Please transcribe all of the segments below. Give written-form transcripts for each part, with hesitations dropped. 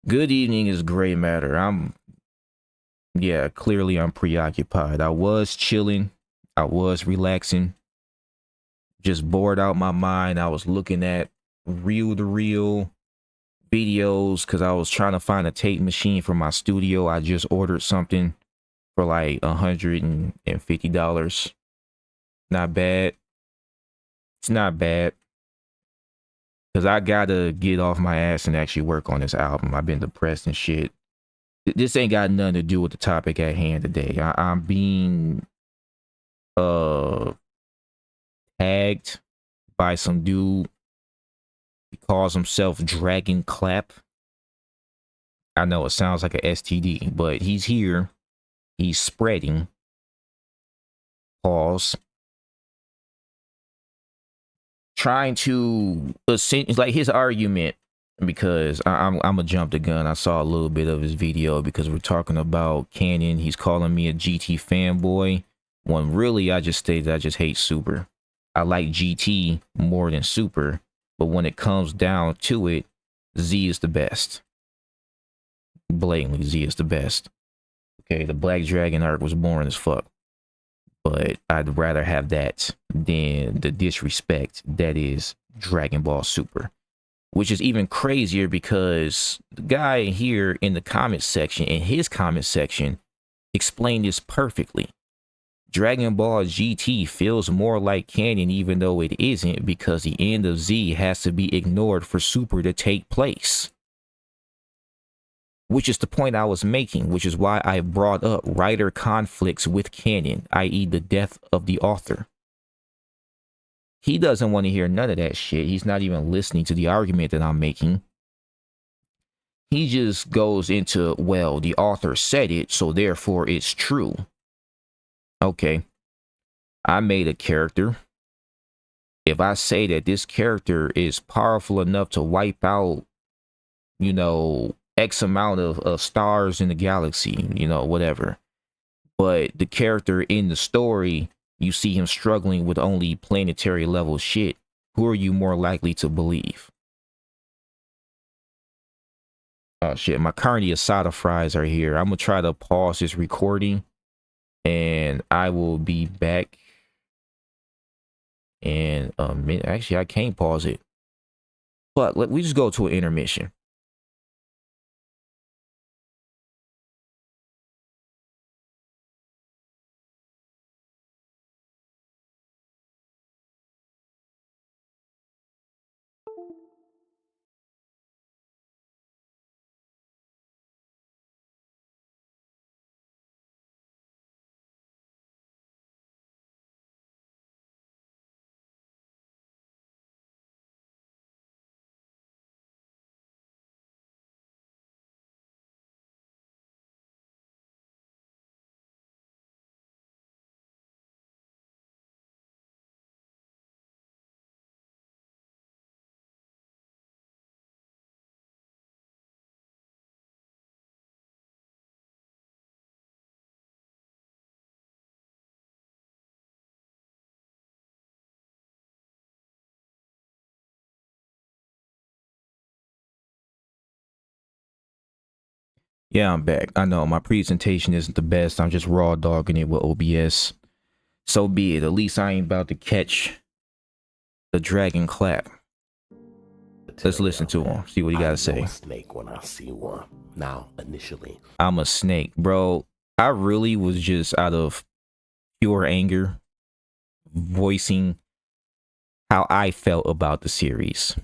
Good evening is gray matter. Clearly I'm preoccupied. I was chilling. I was relaxing. Just bored out my mind. I was looking at reel to reel videos because I was trying to find a tape machine for my studio. I just ordered something for like $150. Not bad. It's not bad. Because I gotta get off my ass and actually work on this album. I've been depressed and shit. This ain't got nothing to do with the topic at hand today. I'm being uh tagged by some dude. He calls himself Dragon Clapp. I know it sounds like a STD, but he's here. He's spreading. Pause. Trying to like his argument, because I'm gonna jump the gun. I saw a little bit of his video because we're talking about Canon. He's calling me a GT fanboy, when really I just stated I just hate Super. I like GT more than Super, but when it comes down to it, Z is the best. Blatantly, Z is the best. Okay, the Black Dragon arc was boring as fuck, but I'd rather have that than the disrespect that is Dragon Ball Super. Which is even crazier because the guy here in the comment section, in his comment section, explained this perfectly. Dragon Ball GT feels more like canon even though it isn't, because the end of Z has to be ignored for Super to take place. Which is the point I was making, which is why I brought up writer conflicts with canon, i.e. the death of the author. He doesn't want to hear none of that shit. He's not even listening to the argument that I'm making. He just goes into, well, the author said it, so therefore it's true. Okay. I made a character. If I say that this character is powerful enough to wipe out, you know, X amount of stars in the galaxy, you know, whatever. But the character in the story, you see him struggling with only planetary level shit. Who are you more likely to believe? Oh shit, my carne asada fries are here. I'm gonna try to pause this recording and I will be back in a minute. Actually, I can't pause it, but we just go to an intermission. Yeah, I'm back. I know my presentation isn't the best. I'm just raw dogging it with OBS. So be it. At least I ain't about to catch the Dragon Clap. Let's listen to him. See what he got to say. I'm a snake when I see one. Now, initially, I'm a snake, bro. I really was just out of pure anger voicing how I felt about the series.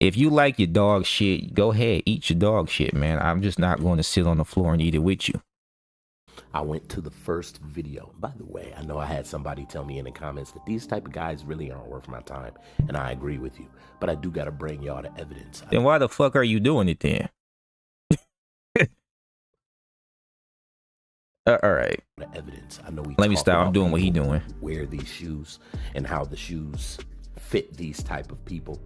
If you like your dog shit, go ahead, eat your dog shit, man. I'm just not going to sit on the floor and eat it with you. I went to the first video. By the way, I know I had somebody tell me in the comments that these type of guys really aren't worth my time, and I agree with you. But I do got to bring y'all the evidence. Then why the fuck are you doing it then? All right. The evidence. I know we. Let me stop. I'm doing what he doing. Wear these shoes and how the shoes fit these type of people,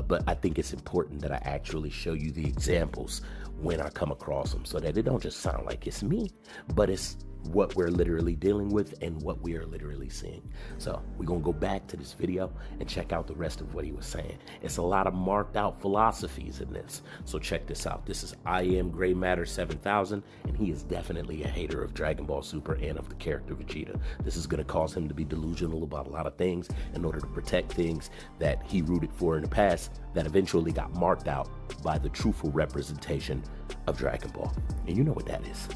but I think it's important that I actually show you the examples when I come across them, so that it don't just sound like it's me, but it's what we're literally dealing with and what we are literally seeing. So we're gonna go back to this video and check out the rest of what he was saying. It's a lot of marked out philosophies in this. So check this out. This is I Am Gray Matter 7000, and he is definitely a hater of Dragon Ball Super and of the character Vegeta. This is gonna cause him to be delusional about a lot of things in order to protect things that he rooted for in the past that eventually got marked out by the truthful representation of Dragon Ball. And you know what that is.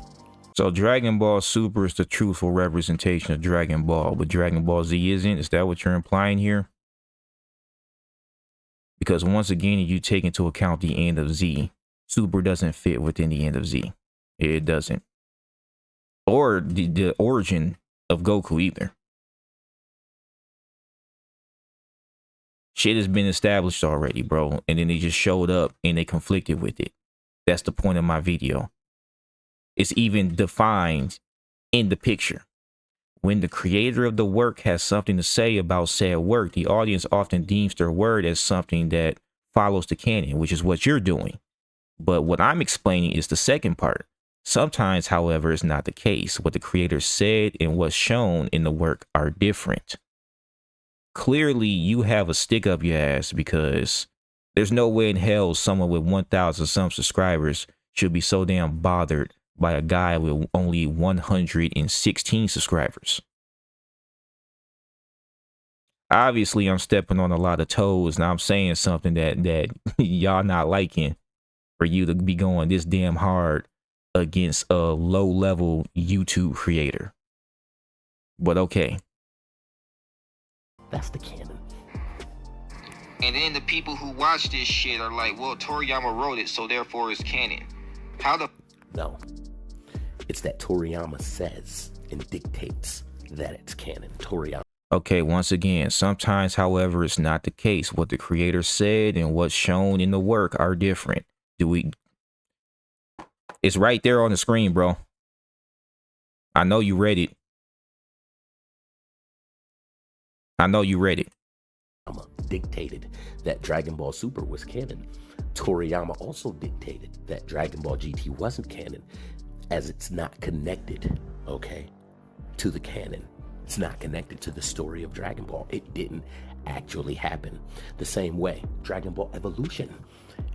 So Dragon Ball Super is the truthful representation of Dragon Ball, but Dragon Ball Z isn't? Is that what you're implying here? Because once again, if you take into account the end of Z, Super doesn't fit within the end of Z. It doesn't. Or the origin of Goku either. Shit has been established already, bro. And then they just showed up and they conflicted with it. That's the point of my video. It's even defined in the picture. When the creator of the work has something to say about said work, the audience often deems their word as something that follows the canon, which is what you're doing. But what I'm explaining is the second part. Sometimes, however, it's not the case. What the creator said and what's shown in the work are different. Clearly, you have a stick up your ass because there's no way in hell someone with 1,000 some subscribers should be so damn bothered by a guy with only 116 subscribers. Obviously, I'm stepping on a lot of toes and I'm saying something that y'all not liking for you to be going this damn hard against a low-level YouTube creator. But okay. That's the canon. And then the people who watch this shit are like, well, Toriyama wrote it, so therefore it's canon. How the... No. It's that Toriyama says and dictates that it's canon. Toriyama. Okay, once again, sometimes, however, it's not the case. What the creator said and what's shown in the work are different. It's right there on the screen, bro. I know you read it. I know you read it. Dictated that Dragon Ball Super was canon. Toriyama also dictated that Dragon Ball GT wasn't canon, as it's not connected, okay, to the canon. It's not connected to the story of Dragon Ball. It didn't actually happen. The same way, Dragon Ball Evolution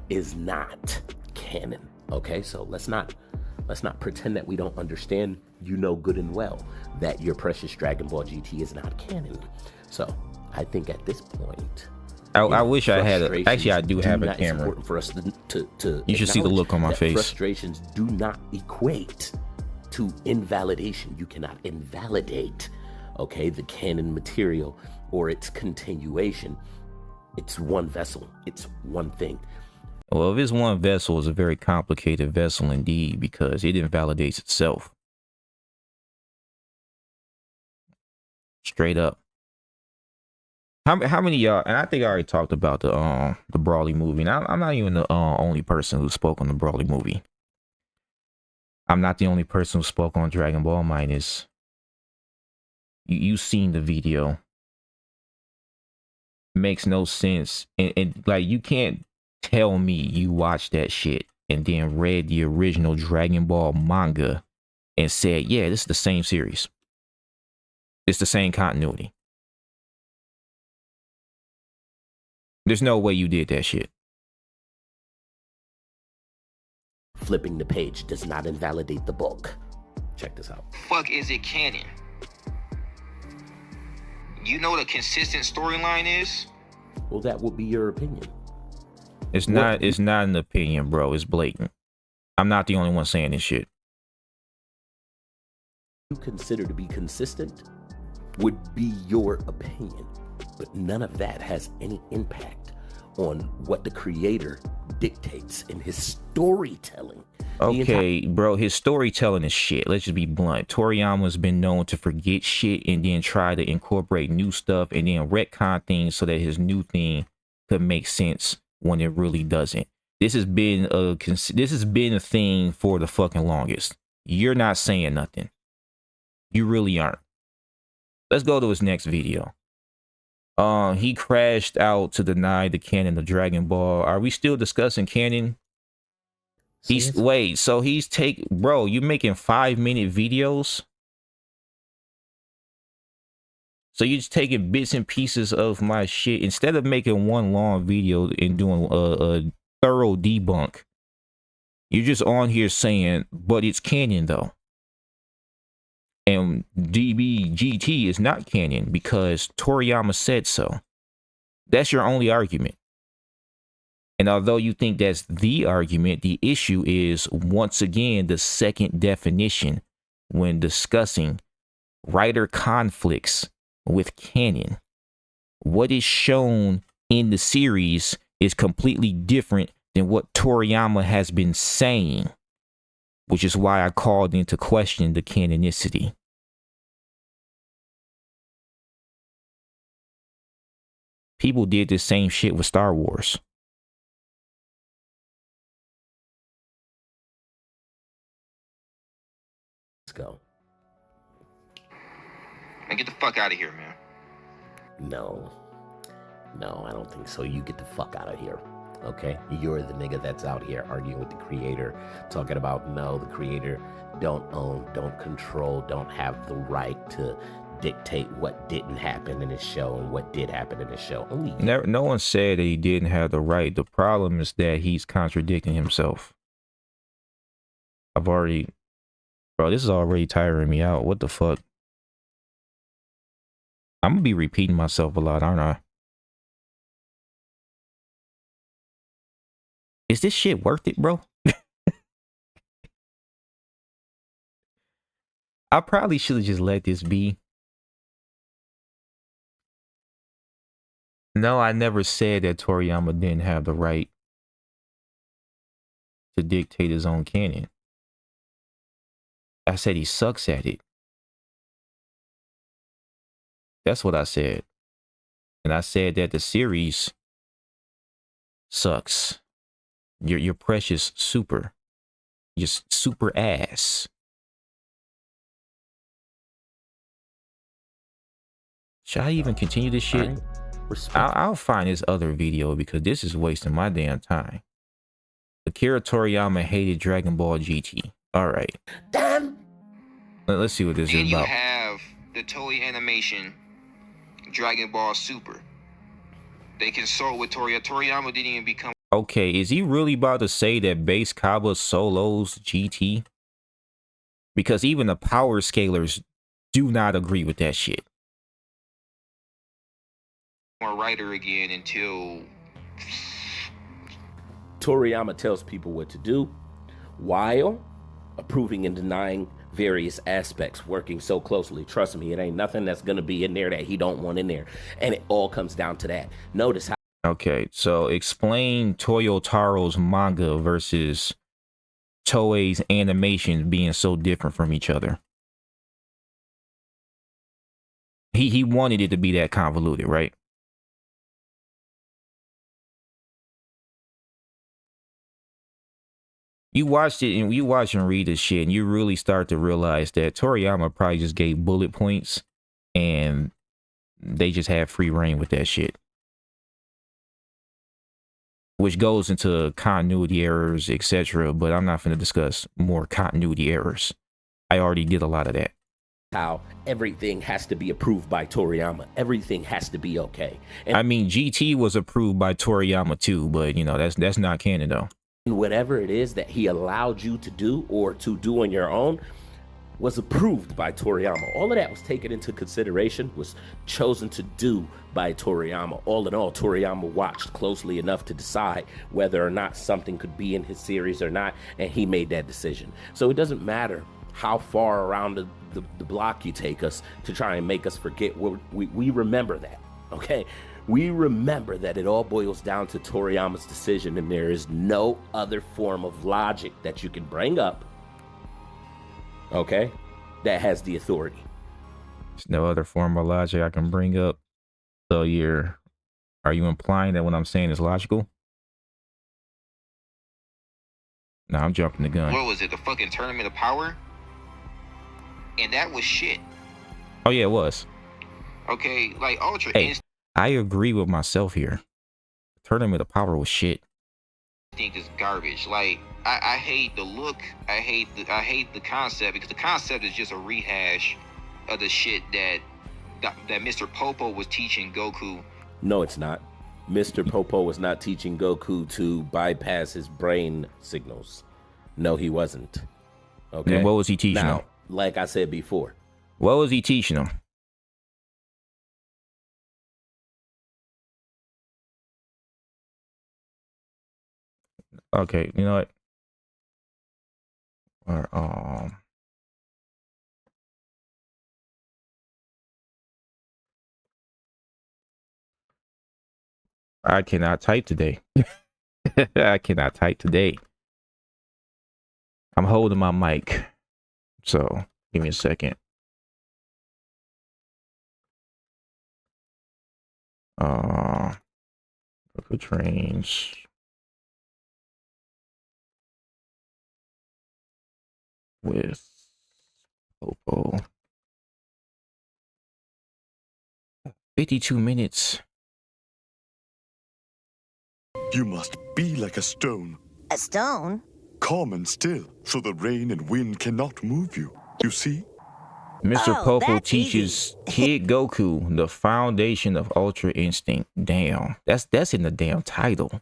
is not canon, okay? So let's not pretend that we don't understand. You know good and well that your precious Dragon Ball GT is not canon. So I think at this point, I wish I had actually I do have a camera. It's important for us to you should see the look on my face. Frustrations do not equate to invalidation. You cannot invalidate, okay, the canon material or its continuation. It's one vessel. It's one thing. Well, if it's one vessel, it's a very complicated vessel indeed, because it invalidates itself. Straight up. How many of y'all, and I think I already talked about the Broly movie. And I'm not even the only person who spoke on the Broly movie. I'm not the only person who spoke on Dragon Ball minus. You've seen the video. It makes no sense. And like, you can't tell me you watched that shit and then read the original Dragon Ball manga and said, yeah, this is the same series. It's the same continuity. There's no way you did that shit. Flipping the page does not invalidate the book. Check this out. Fuck is it canon? You know what a consistent storyline is? Well, that would be your opinion. It's not an opinion, bro. It's blatant. I'm not the only one saying this shit. You consider to be consistent would be your opinion, but none of that has any impact on what the creator dictates in his storytelling. Okay, bro, his storytelling is shit. Let's just be blunt. Toriyama's been known to forget shit and then try to incorporate new stuff and then retcon things so that his new thing could make sense when it really doesn't. This has been a thing for the fucking longest. You're not saying nothing. You really aren't. Let's go to his next video. He crashed out to deny the canon of Dragon Ball. Are we still discussing canon? Bro, you making 5-minute videos So you're just taking bits and pieces of my shit instead of making one long video and doing a thorough debunk. You're just on here saying, but it's canon though. And DBGT is not canon because Toriyama said so. That's your only argument. And although you think that's the argument, the issue is, once again, the second definition when discussing writer conflicts with canon. What is shown in the series is completely different than what Toriyama has been saying, which is why I called into question the canonicity. People did the same shit with Star Wars. Let's go. Man, get the fuck out of here, man. No, I don't think so. You get the fuck out of here. Okay? You're the nigga that's out here arguing with the creator, talking about no, the creator don't own, don't control, don't have the right to dictate what didn't happen in his show and what did happen in his show. Only no one said that he didn't have the right. The problem is that he's contradicting himself. Bro, this is already tiring me out. What the fuck? I'm gonna be repeating myself a lot, aren't I? Is this shit worth it, bro? I probably should have just let this be. No, I never said that Toriyama didn't have the right to dictate his own canon. I said he sucks at it. That's what I said. And I said that the series sucks. Your precious super. Just super ass. Should I even continue this shit? I'll find this other video because this is wasting my damn time. Akira Toriyama hated Dragon Ball GT. All right. damn. Let's see what this Then is you about. have the Toei Animation Dragon Ball Super. They consult with Toriyama. Toriyama didn't even become. Okay, is he really about to say that Base Kaba solos GT? Because even the power scalers do not agree with that shit. A writer again until Toriyama tells people what to do while approving and denying various aspects, working so closely. Trust me, it ain't nothing that's gonna be in there that he don't want in there. And it all comes down to that. Notice how Okay, so explain Toyotaro's manga versus Toei's animation being so different from each other. He wanted it to be that convoluted, right? You watched it and you watch and read this shit and you really start to realize that Toriyama probably just gave bullet points and they just had free reign with that shit. Which goes into continuity errors, etc. But I'm not going to discuss more continuity errors. I already did a lot of that. how everything has to be approved by Toriyama. Everything has to be okay. And I mean, GT was approved by Toriyama too, but you know, that's not canon though. whatever it is that he allowed you to do or to do on your own was approved by Toriyama. All of that was taken into consideration, was chosen to do by Toriyama. All in all, Toriyama watched closely enough to decide whether or not something could be in his series or not, and he made that decision. So it doesn't matter how far around the block you take us to try and make us forget. We remember that, okay? We remember that it all boils down to Toriyama's decision, and there is no other form of logic that you can bring up, okay, that has the authority. There's no other form of logic I can bring up. So are you implying that what I'm saying is logical? No, I'm jumping the gun. What was it? The fucking Tournament of Power? And that was shit. Oh yeah, it was. Okay, like Ultra Hey, I agree with myself here. Tournament of Power was shit. Instinct is garbage. Like I hate the look. I hate the concept, because the concept is just a rehash of the shit that that Mr. Popo was teaching Goku. No, it's not. Mr. Popo was not teaching Goku to bypass his brain signals. No, he wasn't. Okay. Then what was he teaching him? Now, like I said before. What was he teaching him? Okay, you know what? Or, I cannot type today. I cannot type today. I'm holding my mic. So give me a second. Local trains. With Popo. 52 minutes. You must be like a stone, A stone? calm and still, so the rain and wind cannot move you. You see? Mr. Oh, Popo that's teaches Kid Goku the foundation of Ultra Instinct. Damn, that's in the damn title.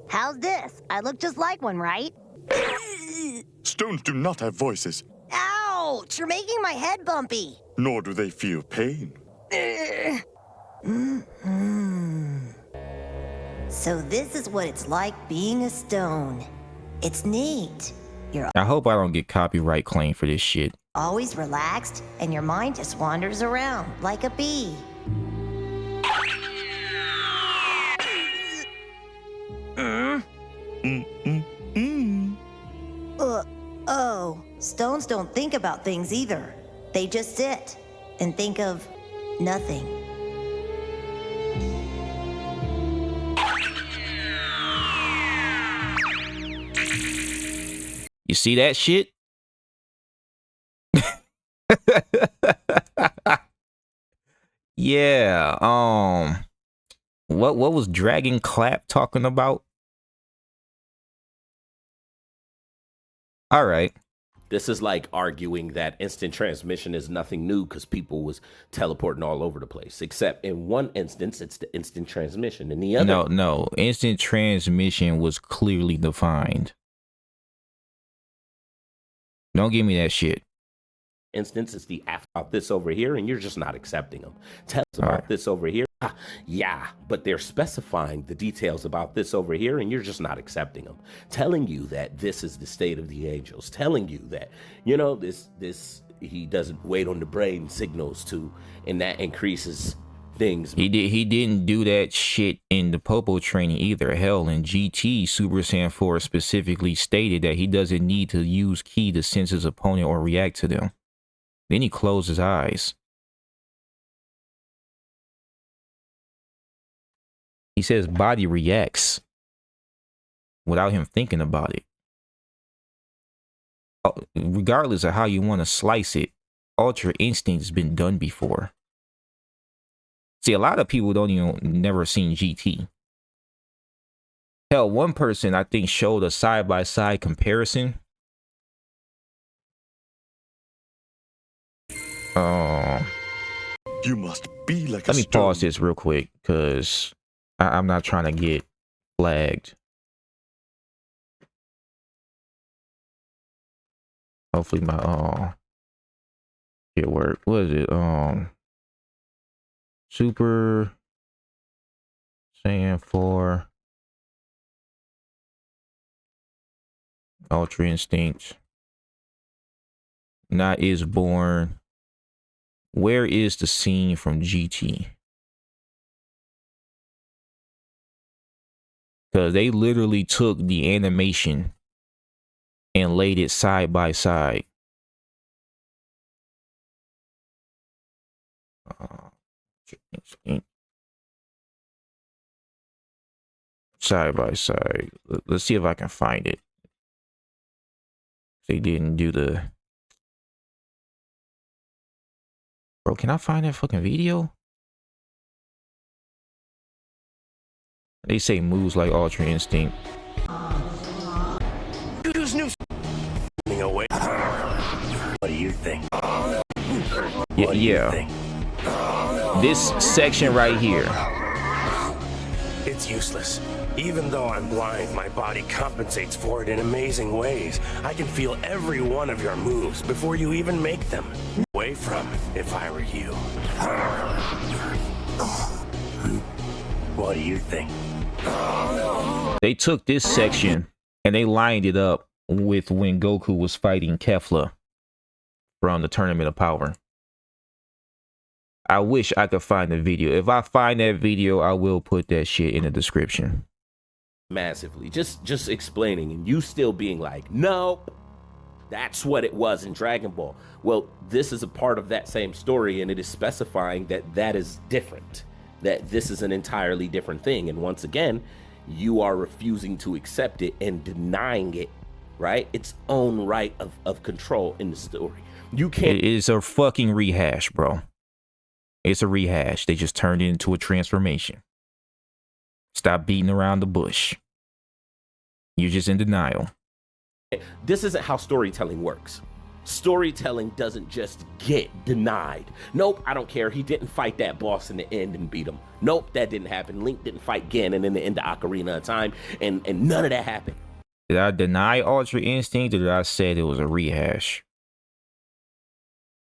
How's this? I look just like one, right? Stones do not have voices, Ouch! You're making my head bumpy. nor do they feel pain. So this is what it's like being a stone. It's neat. You're I hope I don't get copyright claim for this shit. always relaxed, and your mind just wanders around like a bee. Oh, stones don't think about things either. They just sit and think of nothing. You see that shit? Yeah. What was Dragon Clapp talking about? All right. This is like arguing that instant transmission is nothing new because people was teleporting all over the place. Except in one instance, it's the instant transmission. In the other, No. Instant transmission was clearly defined. Don't give me that shit. instance, it's the after about this over here, and you're just not accepting them. Tell us about this over here. Yeah, but they're specifying the details about this over here, and you're just not accepting them. Telling you that this is the state of the angels. Telling you that, you know, this he doesn't wait on the brain signals to, and that increases things. He didn't do that shit in the Popo training either. Hell, in GT, Super Saiyan 4 specifically stated that he doesn't need to use ki to sense his opponent or react to them. Then he closed his eyes. He says body reacts without him thinking about it. Regardless of how you want to slice it, Ultra Instinct has been done before. See, a lot of people don't even never seen GT. Hell, one person I think showed a side-by-side comparison. You must be like Let a me stone. pause this real quick because I'm not trying to get flagged. Hopefully my it work. What is it? Super Saiyan 4 Ultra Instinct. Not is born. Where is the scene from GT? Because they literally took the animation and laid it side by side. Side by side. Let's see if I can find it. They didn't do the... Bro, can I find that fucking video? They say moves like Ultra Instinct. What do you think? What do you Yeah. think? This section right here. It's useless. Even though I'm blind, my body compensates for it in amazing ways. I can feel every one of your moves before you even make them. Away from if I were you. What do you think? They took this section and they lined it up with when Goku was fighting Kefla from the Tournament of Power. I wish I could find the video. If I find that video, I will put that shit in the description. Massively. Just explaining, and you still being like, nope, that's what it was in Dragon Ball. Well, this is a part of that same story, and it is specifying that that is different, that this is an entirely different thing. And once again, you are refusing to accept it and denying it, right? Its own right of control in the story. You can't. It is a fucking rehash, bro. It's a rehash. They just turned it into a transformation. Stop beating around the bush. You're just in denial. This isn't how storytelling works. Storytelling doesn't just get denied. Nope, I don't care. He didn't fight that boss in the end and beat him. Nope, that didn't happen. Link didn't fight Ganon in the end of Ocarina of Time, and none of that happened. Did I deny Ultra Instinct, or did I say it was a rehash?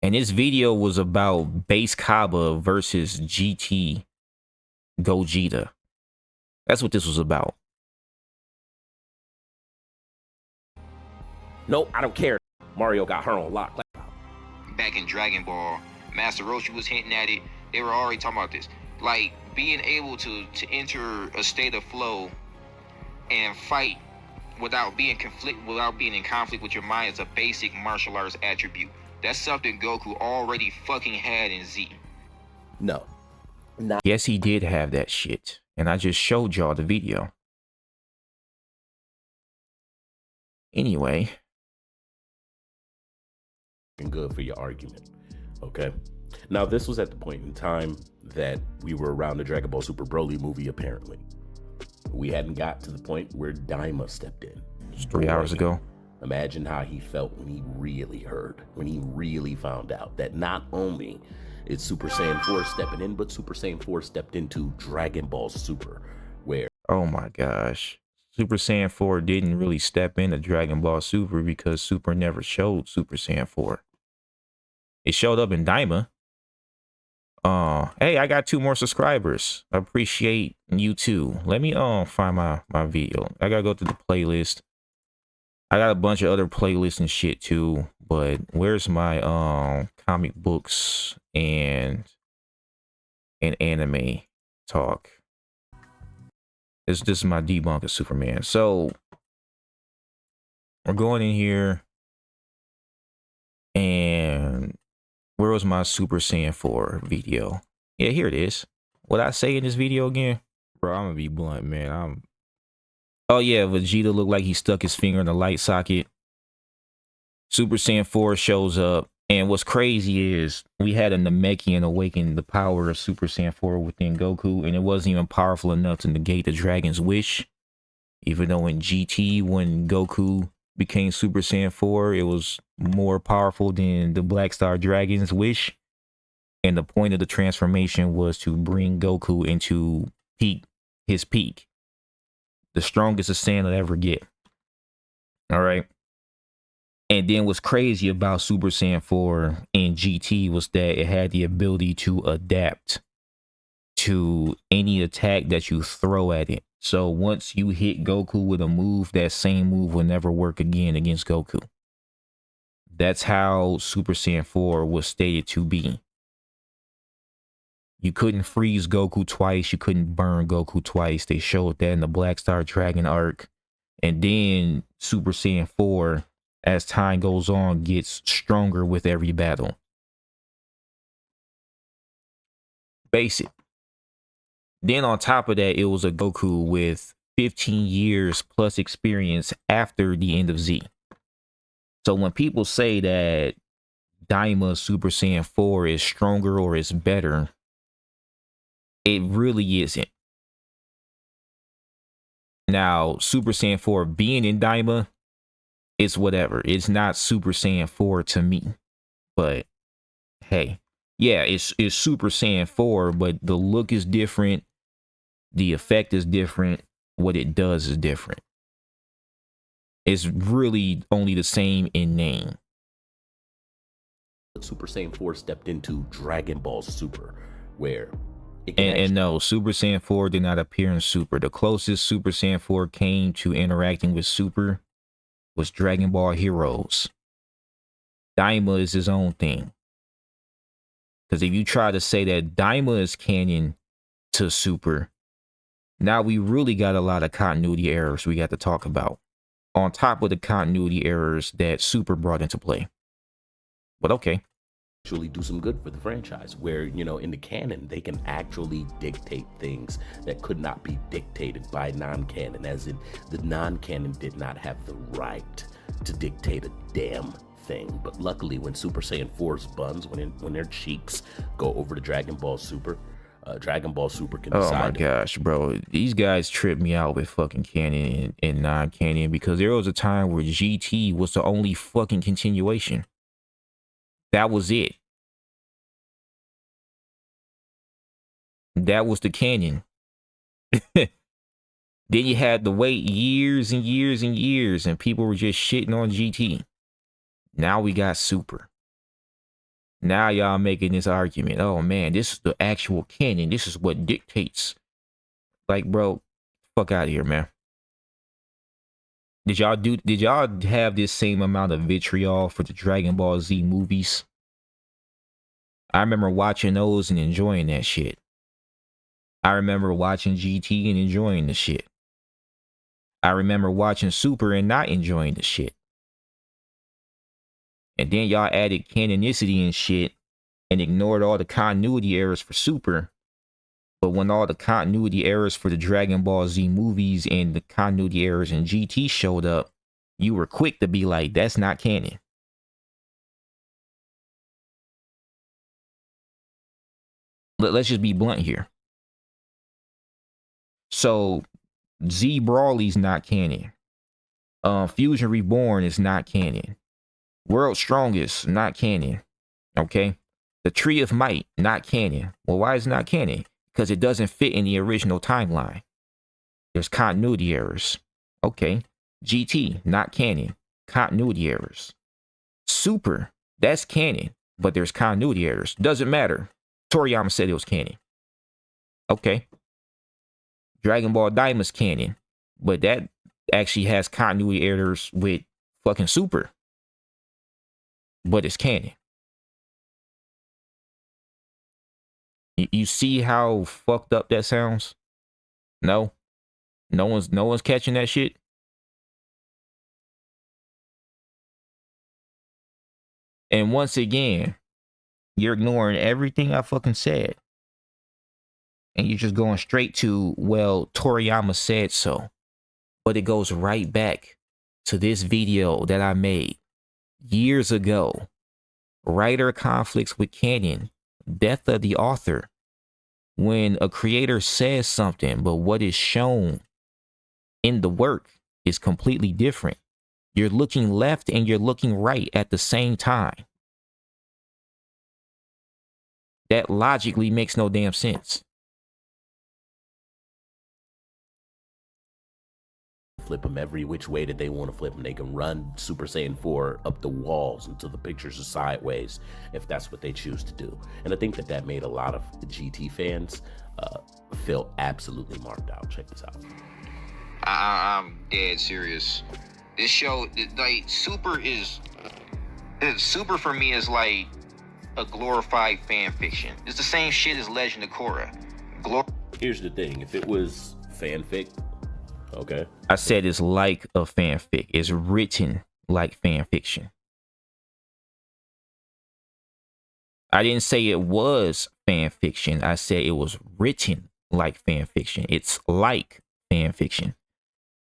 And this video was about Base Kaba versus GT Gogeta. That's what this was about. Nope, I don't care. Mario got her on lock. Back in Dragon Ball, Master Roshi was hinting at it. They were already talking about this. Like, being able to enter a state of flow and fight without being in conflict with your mind is a basic martial arts attribute. That's something Goku already fucking had in Z. No. Yes, he did have that shit. And I just showed y'all the video. Anyway. Good for your argument. Okay. Now, this was at the point in time that we were around the Dragon Ball Super Broly movie, apparently. We hadn't got to the point where Daima stepped in. Just 3 hours ago. Imagine how he felt when he really heard, when he really found out that not only is Super Saiyan 4 stepping in, but Super Saiyan 4 stepped into Dragon Ball Super, where... Oh my gosh. Super Saiyan 4 didn't really step into Dragon Ball Super because Super never showed Super Saiyan 4. It showed up in Daima. Hey, I got 2 more subscribers. I appreciate you too. Let me find my video. I gotta go to the playlist. I got a bunch of other playlists and shit too, but where's my comic books and anime talk? This is my debunk of Superman. So we're going in here, and where was my Super Saiyan 4 video? Yeah, here it is. What I say in this video again? Bro, I'm gonna be blunt, man. Oh yeah, Vegeta looked like he stuck his finger in the light socket. Super Saiyan 4 shows up, and what's crazy is we had a Namekian awaken the power of Super Saiyan 4 within Goku, and it wasn't even powerful enough to negate the Dragon's wish. Even though in GT, when Goku became Super Saiyan 4, it was more powerful than the Black Star Dragon's wish. And the point of the transformation was to bring Goku into his peak. The strongest a Saiyan will ever get. All right. And then what's crazy about Super Saiyan 4 in GT was that it had the ability to adapt to any attack that you throw at it. So once you hit Goku with a move, that same move will never work again against Goku. That's how Super Saiyan 4 was stated to be. You couldn't freeze Goku twice. You couldn't burn Goku twice. They showed that in the Black Star Dragon arc. And then Super Saiyan 4, as time goes on, gets stronger with every battle. Basic. Then on top of that, it was a Goku with 15 years plus experience after the end of Z. So when people say that Daima Super Saiyan 4 is stronger or is better, it really isn't. Now, Super Saiyan 4 being in Daima, it's whatever. It's not Super Saiyan 4 to me. But hey, Yeah, it's Super Saiyan 4, but the look is different, the effect is different, what it does is different. It's really only the same in name. Super Saiyan 4 stepped into Dragon Ball Super, where it can And no, Super Saiyan 4 did not appear in Super. The closest Super Saiyan 4 came to interacting with Super was Dragon Ball Heroes. Daima is his own thing. Because if you try to say that Daima is canon to Super, now we really got a lot of continuity errors we got to talk about, on top of the continuity errors that Super brought into play. But okay. actually do some good for the franchise, where, you know, in the canon they can actually dictate things that could not be dictated by non-canon, as in the non-canon did not have the right to dictate a damn thing. But luckily, when Super Saiyan 4's buns, when their cheeks go over to Dragon Ball Super can decide. Oh my gosh, bro, these guys trip me out with fucking canon and non-canon, because there was a time where GT was the only fucking continuation. That was it. That was the canon. Then you had to wait years and years and years, and people were just shitting on GT. Now we got Super. Now y'all making this argument. Oh man, this is the actual canon. This is what dictates. Like, bro, fuck out of here, man. Did y'all have this same amount of vitriol for the Dragon Ball Z movies? I remember watching those and enjoying that shit. I remember watching GT and enjoying the shit. I remember watching Super and not enjoying the shit. And then y'all added canonicity and shit and ignored all the continuity errors for Super. But when all the continuity errors for the Dragon Ball Z movies and the continuity errors in GT showed up, you were quick to be like, that's not canon. Let's just be blunt here. So Z Brawly's not canon. Fusion Reborn is not canon. World's Strongest, not canon. Okay? The Tree of Might, not canon. Well, why is it not canon? Because it doesn't fit in the original timeline. There's continuity errors. Okay. GT, not canon. Continuity errors. Super, that's canon, but there's continuity errors. Doesn't matter. Toriyama said it was canon. Okay. Dragon Ball Daima's canon, but that actually has continuity errors with fucking Super. But it's canon. You see how fucked up that sounds? No? No one's catching that shit? And once again, you're ignoring everything I fucking said. And you're just going straight to, well, Toriyama said so. But it goes right back to this video that I made years ago. Writer conflicts with canon. Death of the author. When a creator says something, but what is shown in the work is completely different. You're looking left and you're looking right at the same time. That logically makes no damn sense. Flip them every which way that they want to flip them. They can run Super Saiyan 4 up the walls until the pictures are sideways, if that's what they choose to do. And I think that made a lot of the GT fans feel absolutely marked out. Check this out. I'm dead serious. This show, like, Super for me is like a glorified fan fiction. It's the same shit as Legend of Korra. Here's the thing: if it was fanfic, okay. I said it's like a fanfic. It's written like fan fiction. I didn't say it was fan fiction. I said it was written like fan fiction. It's like fan fiction.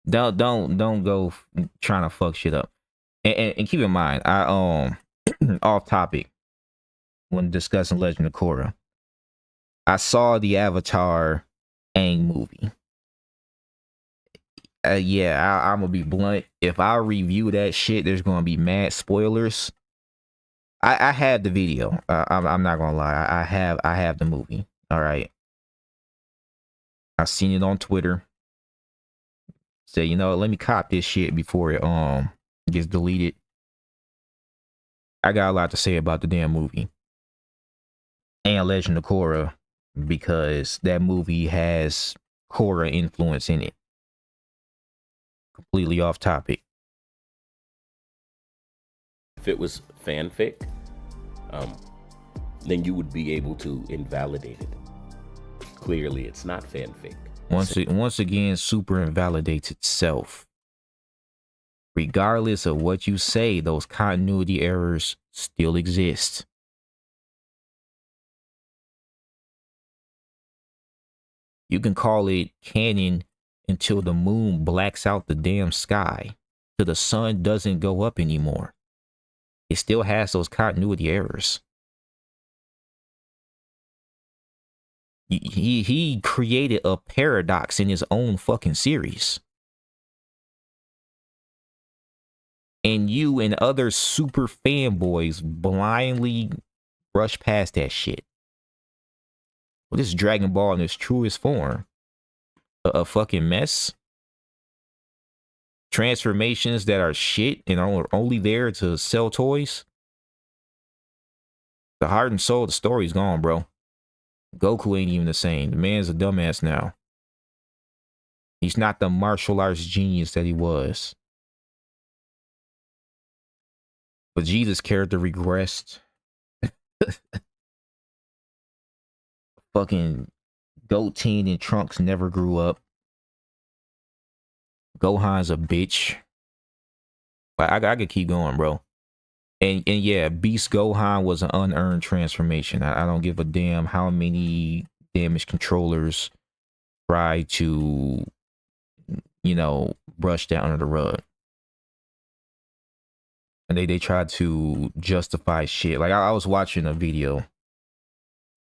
Don't go trying to fuck shit up. And keep in mind, I off topic when discussing Legend of Korra, I saw the Avatar Aang movie. Yeah, I'm gonna be blunt. If I review that shit, there's gonna be mad spoilers. I have the video. I'm not gonna lie. I have the movie. All right. I seen it on Twitter. Say, you know, let me cop this shit before it gets deleted. I got a lot to say about the damn movie and Legend of Korra because that movie has Korra influence in it. Completely off topic. If it was fanfic, then you would be able to invalidate it. Clearly, it's not fanfic. Once again, Super invalidates itself. Regardless of what you say, those continuity errors still exist. You can call it canon until the moon blacks out the damn sky, till the sun doesn't go up anymore. It still has those continuity errors. He created a paradox in his own fucking series. And you and other super fanboys blindly brush past that shit. Well, this is Dragon Ball in its truest form. A fucking mess. Transformations that are shit and are only there to sell toys. The heart and soul of the story's gone, bro. Goku ain't even the same. The man's a dumbass now. He's not the martial arts genius that he was. But Jesus' character regressed. Fucking Goten and Trunks never grew up. Gohan's a bitch. I could keep going, bro. And yeah, Beast Gohan was an unearned transformation. I don't give a damn how many damaged controllers try to, you know, brush that under the rug. And they tried to justify shit. Like I was watching a video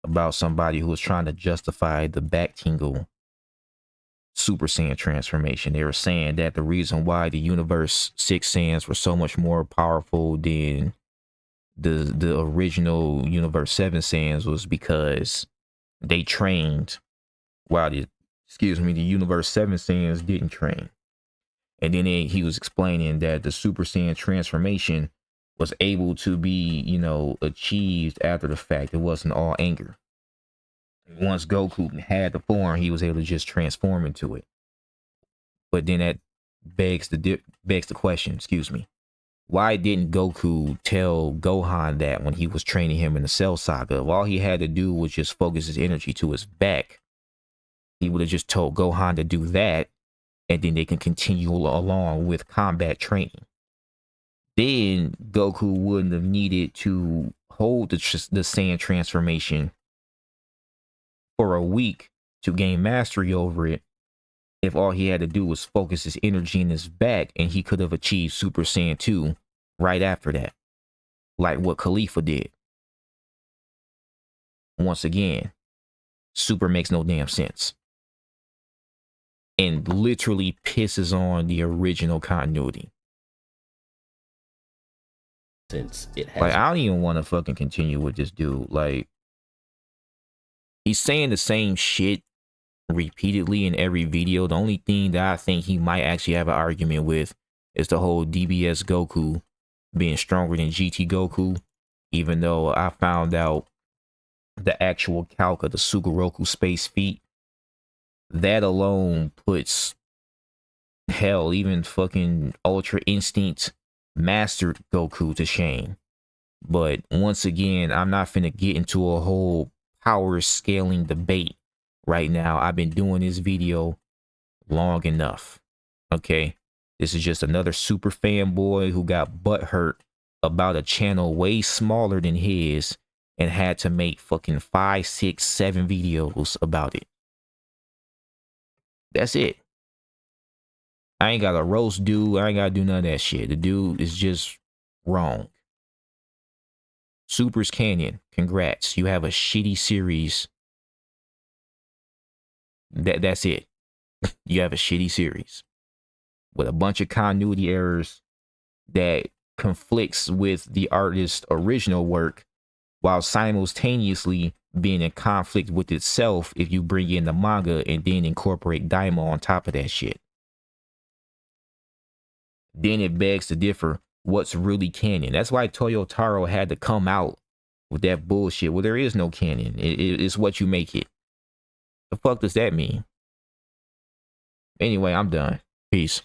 about somebody who was trying to justify the back tingle Super Saiyan transformation. They were saying that the reason why the universe 6 Saiyans were so much more powerful than the original universe 7 Saiyans was because they trained while the universe 7 Saiyans didn't train. And then he was explaining that the Super Saiyan transformation was able to be, you know, achieved after the fact. It wasn't all anger. Once Goku had the form, he was able to just transform into it. But then that begs the question, why didn't Goku tell Gohan that when he was training him in the Cell Saga? If all he had to do was just focus his energy to his back, he would have just told Gohan to do that, and then they can continue along with combat training. Then Goku wouldn't have needed to hold the Saiyan transformation for a week to gain mastery over it. If all he had to do was focus his energy in his back, and he could have achieved Super Saiyan 2 right after that, like what Khalifa did. Once again, Super makes no damn sense. And literally pisses on the original continuity. Since it has, like, I don't even want to fucking continue with this dude. Like, he's saying the same shit repeatedly in every video. The only thing that I think he might actually have an argument with is the whole DBS Goku being stronger than GT Goku, even though I found out the actual calc of the Sugoroku space feat. That alone puts, hell, even fucking Ultra Instinct mastered Goku to shame. But once again, I'm not finna get into a whole power scaling debate right now. I've been doing this video long enough. Okay, this is just another super fanboy who got butthurt about a channel way smaller than his and had to make fucking 5, 6, 7 videos about it. That's it. I ain't got a roast dude. I ain't got to do none of that shit. The dude is just wrong. Super's Canyon. Congrats. You have a shitty series. That's it. You have a shitty series with a bunch of continuity errors that conflicts with the artist's original work while simultaneously being in conflict with itself if you bring in the manga and then incorporate Daimon on top of that shit. Then it begs to differ what's really canon. That's why Toyotaro had to come out with that bullshit. Well, there is no canon. It's what you make it. The fuck does that mean? Anyway, I'm done. Peace.